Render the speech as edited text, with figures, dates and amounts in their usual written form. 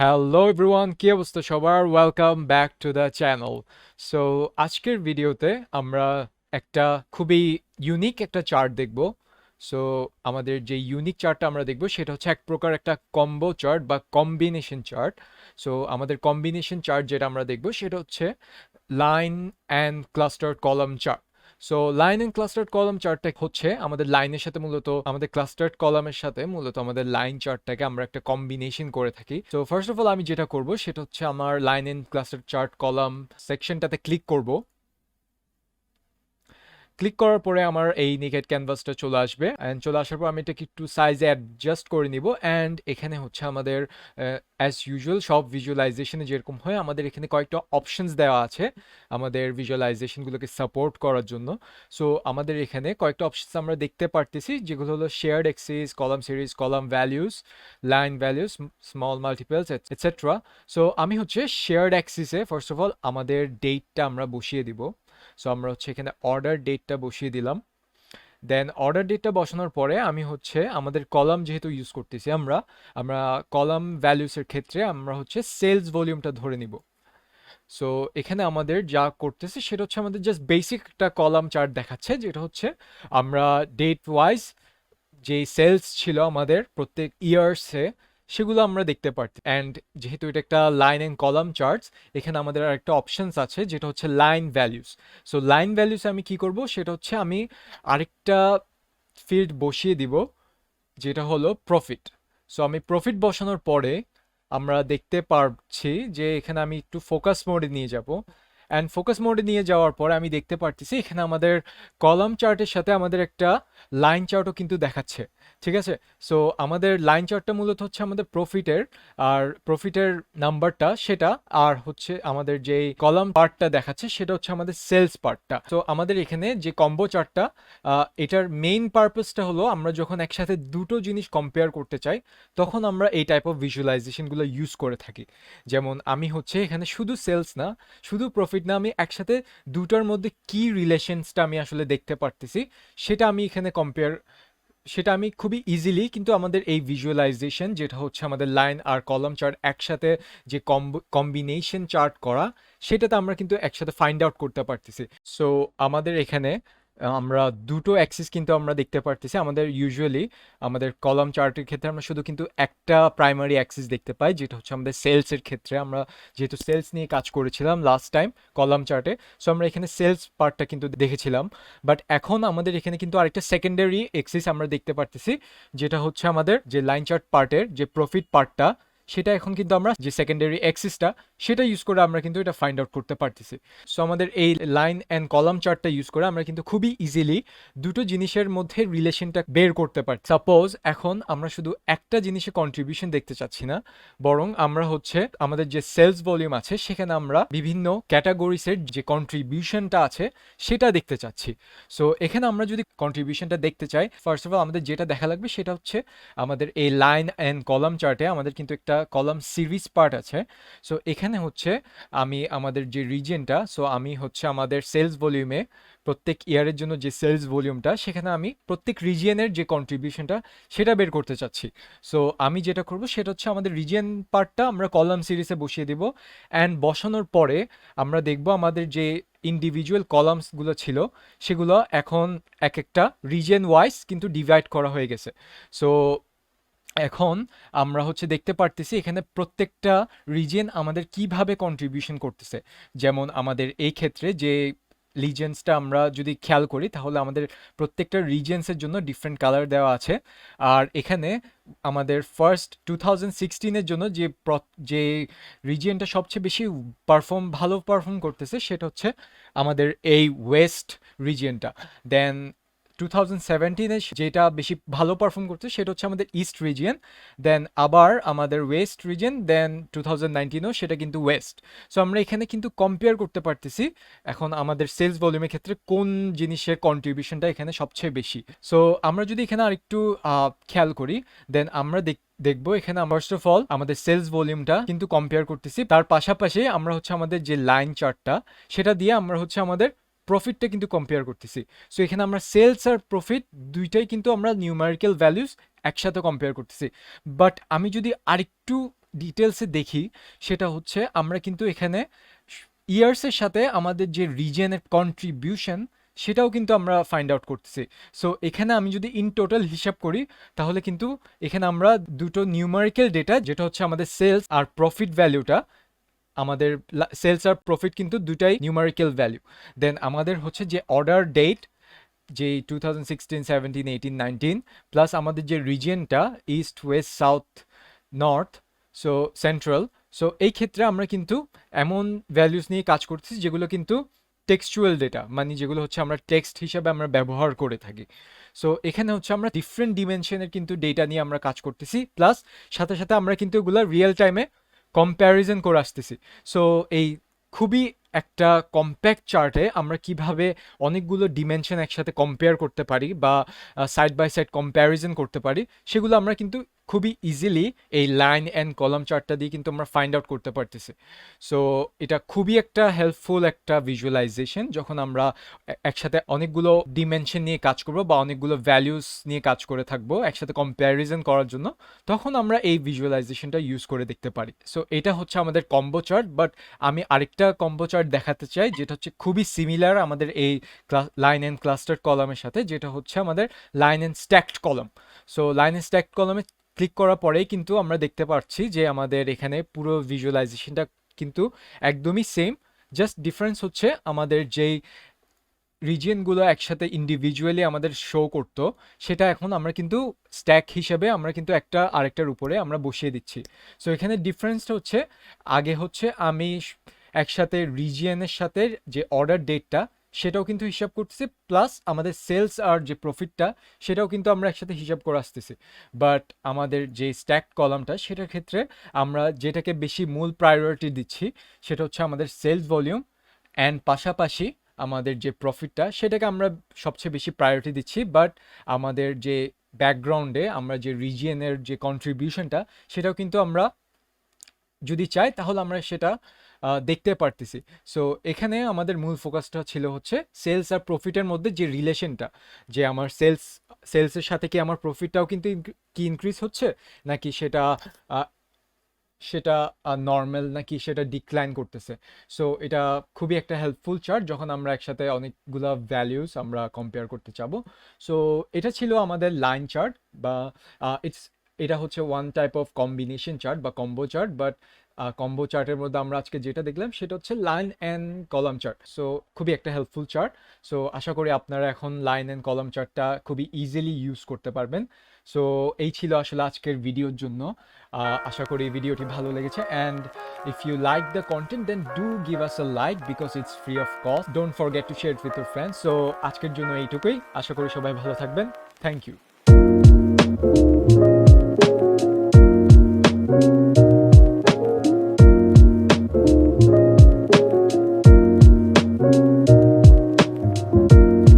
Hello everyone, কি অবস্থা সবার? Welcome back to the channel. So আজকের ভিডিওতে আমরা একটা খুবই ইউনিক একটা চার্ট দেখব। সো আমাদের যে ইউনিক চার্টটা আমরা দেখব সেটা হচ্ছে এক প্রকার একটা কম্বো চার্ট বা কম্বিনেশন চার্ট। সো আমাদের কম্বিনেশন চার্ট যেটা আমরা দেখব সেটা হচ্ছে line and cluster column chart. So line and clustered column চার্টটা হচ্ছে আমাদের লাইনের সাথে মূলত আমাদের ক্লাস্টার্ড কলামের সাথে মূলত আমাদের লাইন চার্টটাকে আমরা একটা কম্বিনেশন করে থাকি। সো ফার্স্ট অফ অল আমি যেটা করব সেটা হচ্ছে আমার line and clustered chart column সেকশনটাতে ক্লিক করব। ক্লিক করার পরে আমার এই নেকেড ক্যানভাসটা চলে আসবে, অ্যান্ড চলে আসার পর আমি এটাকে একটু সাইজে অ্যাডজাস্ট করে নিব। অ্যান্ড এখানে হচ্ছে আমাদের অ্যাজ ইউজুয়াল সব ভিজুয়ালাইজেশনে যেরকম হয় আমাদের এখানে কয়েকটা অপশনস দেওয়া আছে আমাদের ভিজুয়ালাইজেশনগুলোকে সাপোর্ট করার জন্য। সো আমাদের এখানে কয়েকটা অপশনস আমরা দেখতে পারতেছি, যেগুলো হলো shared axis, column series, column values, line values, small multiples etcetera. So আমি হচ্ছে শেয়ার্ড অ্যাক্সিসে ফার্স্ট অফ অল আমাদের ডেটটা আমরা বসিয়ে দিব। সো আমরা হচ্ছে এখানে অর্ডার ডেটটা বসিয়ে দিলাম। দেন অর্ডার ডেটটা বসানোর পরে আমি হচ্ছে আমাদের কলাম যেহেতু ইউজ করতেছি আমরা আমরা কলাম ভ্যালুসের ক্ষেত্রে আমরা হচ্ছে সেলস ভলিউমটা ধরে নিব। সো এখানে আমাদের যা করতেছে সেটা হচ্ছে আমাদের জাস্ট বেসিক একটা কলাম চার্ট দেখাচ্ছে, যেটা হচ্ছে আমরা ডেট ওয়াইজ যে সেলস ছিল আমাদের প্রত্যেক ইয়ার্সে সেগুলো আমরা দেখতে পারছি। অ্যান্ড যেহেতু এটা একটা লাইন অ্যান্ড কলাম চার্টস, এখানে আমাদের আরেকটা অপশনস আছে যেটা হচ্ছে line values. So line values আমি কি করব সেটা হচ্ছে আমি আরেকটা ফিল্ড বসিয়ে দিব, যেটা হলো প্রফিট। সো আমি প্রফিট বসানোর পরে আমরা দেখতে পারছি যে এখানে আমি একটু ফোকাস মোডে নিয়ে যাব। অ্যান্ড ফোকাস মোডে নিয়ে যাওয়ার পরে আমি দেখতে পারতেছি এখানে আমাদের কলাম চার্টের সাথে আমাদের একটা লাইন চার্টও কিন্তু দেখাচ্ছে। ঠিক আছে। সো আমাদের লাইন চার্টটা মূলত হচ্ছে আমাদের প্রফিটের, আর প্রফিটের নাম্বারটা সেটা, আর হচ্ছে আমাদের যে কলাম পার্টটা দেখাচ্ছে সেটা হচ্ছে আমাদের সেলস পার্টটা। তো আমাদের এখানে যে কম্বো চার্টটা, এটার মেইন পারপাসটা হলো আমরা যখন একসাথে দুটো জিনিস কম্পেয়ার করতে চাই তখন আমরা এই টাইপ অফ ভিজুয়ালাইজেশনগুলো ইউজ করে থাকি। যেমন আমি হচ্ছে এখানে শুধু সেলস না, শুধু প্রফিট না, আমি একসাথে দুটার মধ্যে কি রিলেশনসটা আমি আসলে দেখতে পারতেছি সেটা আমি এখানে সেটা আমি খুবই ইজিলি কিন্তু আমাদের এই ভিজুয়ালাইজেশন যেটা হচ্ছে আমাদের লাইন আর কলাম চার্ট একসাথে যে কম্বিনেশন চার্ট করা, সেটাতে আমরা কিন্তু একসাথে ফাইন্ড আউট করতে পারতেছি। সো আমাদের এখানে আমরা দুটো অ্যাক্সিস কিন্তু আমরা দেখতে পারতেছি। আমাদের ইউজুয়ালি আমাদের কলাম চার্টের ক্ষেত্রে আমরা শুধু কিন্তু একটা প্রাইমারি অ্যাক্সিস দেখতে পাই, যেটা হচ্ছে আমাদের সেলসের ক্ষেত্রে। আমরা যেহেতু সেলস নিয়ে কাজ করেছিলাম লাস্ট টাইম কলাম চার্টে, সো আমরা এখানে সেলস পার্টটা কিন্তু দেখেছিলাম। বাট এখন আমাদের এখানে কিন্তু আরেকটা সেকেন্ডারি এক্সিস আমরা দেখতে পারতেছি, যেটা হচ্ছে আমাদের যে লাইন চার্ট পার্টের যে প্রফিট পার্টটা, সেটা এখন কিন্তু আমরা যে সেকেন্ডারি অ্যাক্সিসটা সেটা ইউজ করে আমরা কিন্তু এটা ফাইন্ড আউট করতে পারতেছি। সো আমাদের এই লাইন অ্যান্ড কলাম চার্টটা ইউজ করে আমরা কিন্তু খুবই ইজিলি দুটো জিনিসের মধ্যে রিলেশনটা বের করতে পারি। সাপোজ এখন আমরা শুধু একটা জিনিসে কন্ট্রিবিউশন দেখতে চাচ্ছি না, বরং আমরা হচ্ছে আমাদের যে সেলস ভলিউম আছে সেখানে আমরা বিভিন্ন ক্যাটাগরিসের যে কন্ট্রিবিউশনটা আছে সেটা দেখতে চাচ্ছি। সো এখানে আমরা যদি কন্ট্রিবিউশনটা দেখতে চাই, ফার্স্ট অফ অল আমাদের যেটা দেখা লাগবে সেটা হচ্ছে আমাদের এই লাইন অ্যান্ড কলাম চার্টে আমাদের কিন্তু একটা কলাম সিরিজ পার্ট আছে। সো এখানে হচ্ছে আমি আমাদের যে রিজিয়নটা, সো আমি হচ্ছে আমাদের সেলস ভলিউমে প্রত্যেক ইয়ারের জন্য যে সেলস ভলিউমটা, সেখানে আমি প্রত্যেক রিজিয়নের যে কন্ট্রিবিউশনটা সেটা বের করতে চাচ্ছি। সো আমি যেটা করব সেটা হচ্ছে আমাদের রিজিয়ন পার্টটা আমরা কলাম সিরিজে বসিয়ে দেব। অ্যান্ড বসানোর পরে আমরা দেখব আমাদের যে ইন্ডিভিজুয়াল কলামসগুলো ছিল সেগুলো এখন এক একটা রিজিয়ন ওয়াইজ কিন্তু ডিভাইড করা হয়ে গেছে। সো এখন আমরা হচ্ছে দেখতে পারতেছি এখানে প্রত্যেকটা রিজিয়ন আমাদের কিভাবে কন্ট্রিবিউশন করতেছে। যেমন আমাদের এই ক্ষেত্রে যে লিজেন্সটা আমরা যদি খেয়াল করি তাহলে আমাদের প্রত্যেকটা রিজিয়ন্সের জন্য ডিফারেন্ট কালার দেওয়া আছে। আর এখানে আমাদের ফার্স্ট 2016-এর জন্য যে রিজিয়নটা সবচেয়ে বেশি ভালো পারফর্ম করতেছে সেটা হচ্ছে আমাদের এই ওয়েস্ট রিজিয়নটা। দেন 2017-এ যেটা বেশি ভালো পারফর্ম করছে সেটা হচ্ছে আমাদের ইস্ট রিজিয়ন, দেন আবার আমাদের ওয়েস্ট রিজিয়ন, দেন 2019-এও সেটা কিন্তু ওয়েস্ট। সো আমরা এখানে কিন্তু কম্পেয়ার করতে পারতেছি এখন আমাদের সেলস ভলিউমের ক্ষেত্রে কোন জিনিসের কন্ট্রিবিউশনটা এখানে সবচেয়ে বেশি। সো আমরা যদি এখানে আরেকটু খেয়াল করি, দেন আমরা দেখবো এখানে ফার্স্ট অফ অল আমাদের সেলস ভলিউমটা কিন্তু কম্পেয়ার করতেছি, তার পাশাপাশি আমরা হচ্ছে আমাদের যে লাইন চার্টটা সেটা দিয়ে আমরা হচ্ছে আমাদের প্রফিটটা কিন্তু কম্পেয়ার করতেছি। সো এখানে আমরা সেলস আর প্রফিট দুইটাই কিন্তু আমরা নিউমেরিক্যাল ভ্যালুস একসাথে কম্পেয়ার করতেছি। বাট আমি যদি আরেকটু ডিটেলসে দেখি সেটা হচ্ছে আমরা কিন্তু এখানে ইয়ার্সের সাথে আমাদের যে রিজনের কন্ট্রিবিউশন সেটাও কিন্তু আমরা ফাইন্ড আউট করতেছি। সো এখানে আমি যদি ইন টোটাল হিসাব করি তাহলে কিন্তু এখানে আমরা দুটো নিউমারিক্যাল ডেটা, যেটা হচ্ছে আমাদের সেলস আর প্রফিট ভ্যালুটা, আমাদের সেলস আর প্রফিট কিন্তু দুটাই নিউমারিক্যাল ভ্যালু। দেন আমাদের হচ্ছে যে অর্ডার ডেট, যে 2016, 17, 18, 19, প্লাস আমাদের যে রিজিয়নটা east, west, south, north, so central. So এই ক্ষেত্রে আমরা কিন্তু এমন ভ্যালুস নিয়ে কাজ করতেছি যেগুলো কিন্তু টেক্সচুয়াল ডেটা, মানে যেগুলো হচ্ছে আমরা টেক্সট হিসাবে আমরা ব্যবহার করে থাকি। সো এখানে হচ্ছে আমরা ডিফারেন্ট ডিমেনশনের কিন্তু ডেটা নিয়ে আমরা কাজ করতেছি, প্লাস সাথে সাথে আমরা কিন্তু এগুলো রিয়েল টাইমে কম্প্যারিজন করে আসতেছি। সো এই খুবই একটা কম্প্যাক্ট চার্টে আমরা কিভাবে অনেকগুলো ডিমেনশন একসাথে কম্পেয়ার করতে পারি বা সাইড বাই সাইড কম্প্যারিজন করতে পারি, সেগুলো আমরা কিন্তু খুবই ইজিলি এই লাইন অ্যান্ড কলাম চার্টটা দিয়ে কিন্তু আমরা ফাইন্ড আউট করতে পারতেছি। সো এটা খুবই একটা হেল্পফুল একটা ভিজুয়ালাইজেশন যখন আমরা একসাথে অনেকগুলো ডিমেনশন নিয়ে কাজ করব বা অনেকগুলো ভ্যালুস নিয়ে কাজ করে থাকবো একসাথে কম্প্যারিজন করার জন্য, তখন আমরা এই ভিজুয়ালাইজেশনটা ইউজ করে দেখতে পারি। সো এটা হচ্ছে আমাদের কম্বো চার্ট, বাট আমি আরেকটা কম্বো চার্ট দেখাতে চাই যেটা হচ্ছে খুবই সিমিলার আমাদের এই লাইন অ্যান্ড ক্লাস্টার্ড কলামের সাথে, যেটা হচ্ছে আমাদের line and stacked column. So line and stacked কলামে ক্লিক করার পরেই কিন্তু আমরা দেখতে পাচ্ছি যে আমাদের এখানে পুরো ভিজুয়ালাইজেশনটা কিন্তু একদমই সেম, জাস্ট ডিফারেন্স হচ্ছে আমাদের যেই রিজিয়নগুলো একসাথে ইন্ডিভিজুয়ালি আমাদের শো করতো সেটা এখন আমরা কিন্তু স্ট্যাক হিসেবে আমরা কিন্তু একটা আরেকটার উপরে আমরা বসিয়ে দিচ্ছি। সো এখানে ডিফারেন্সটা হচ্ছে আগে হচ্ছে আমি একসাথে রিজিয়নের সাথে যে অর্ডার ডেটটা সেটাও কিন্তু হিসাব করতেছি, প্লাস আমাদের সেলস আর যে প্রফিটটা সেটাও কিন্তু আমরা একসাথে হিসাব করে আসতেছি। বাট আমাদের যে স্ট্যাক কলামটা সেটার ক্ষেত্রে আমরা যেটাকে বেশি মূল প্রায়োরিটি দিচ্ছি সেটা হচ্ছে আমাদের সেলস ভলিউম, অ্যান্ড পাশাপাশি আমাদের যে প্রফিটটা সেটাকে আমরা সবচেয়ে বেশি প্রায়োরিটি দিচ্ছি। বাট আমাদের যে ব্যাকগ্রাউন্ডে আমরা যে রিজিয়নের যে কন্ট্রিবিউশনটা সেটাও কিন্তু আমরা যদি চাই তাহলে আমরা সেটা দেখতে পারতেছি। সো এখানে আমাদের মূল ফোকাসটা ছিল হচ্ছে সেলস আর প্রফিটের মধ্যে যে রিলেশনটা, যে আমার সেলসের সাথে কি আমার প্রফিটটাও কিন্তু কি ইনক্রিজ হচ্ছে, নাকি সেটা সেটা নর্মাল, নাকি সেটা ডিক্লাইন করতেছে। সো এটা খুবই একটা হেল্পফুল চার্ট যখন আমরা একসাথে অনেকগুলা ভ্যালিউস আমরা কম্পেয়ার করতে চাবো। সো এটা ছিল আমাদের লাইন চার্ট বা এটা হচ্ছে one type of combination chart বা কম্বো চার্ট। বাট কম্বো চার্টের মধ্যে আমরা আজকে যেটা দেখলাম সেটা হচ্ছে line and column chart. So খুবই একটা হেল্পফুল চার্ট। সো আশা করি আপনারা এখন লাইন অ্যান্ড কলাম চার্টটা খুবই ইজিলি ইউজ করতে পারবেন। সো এই ছিল আসলে আজকের ভিডিওর জন্য। আশা করি ভিডিওটি ভালো লেগেছে, and if you like the content then do give us a like because it's free of cost. Don't forget to share it with your friends. So আজকের জন্য এইটুকুই, আশা করি সবাই ভালো থাকবেন। Thank you.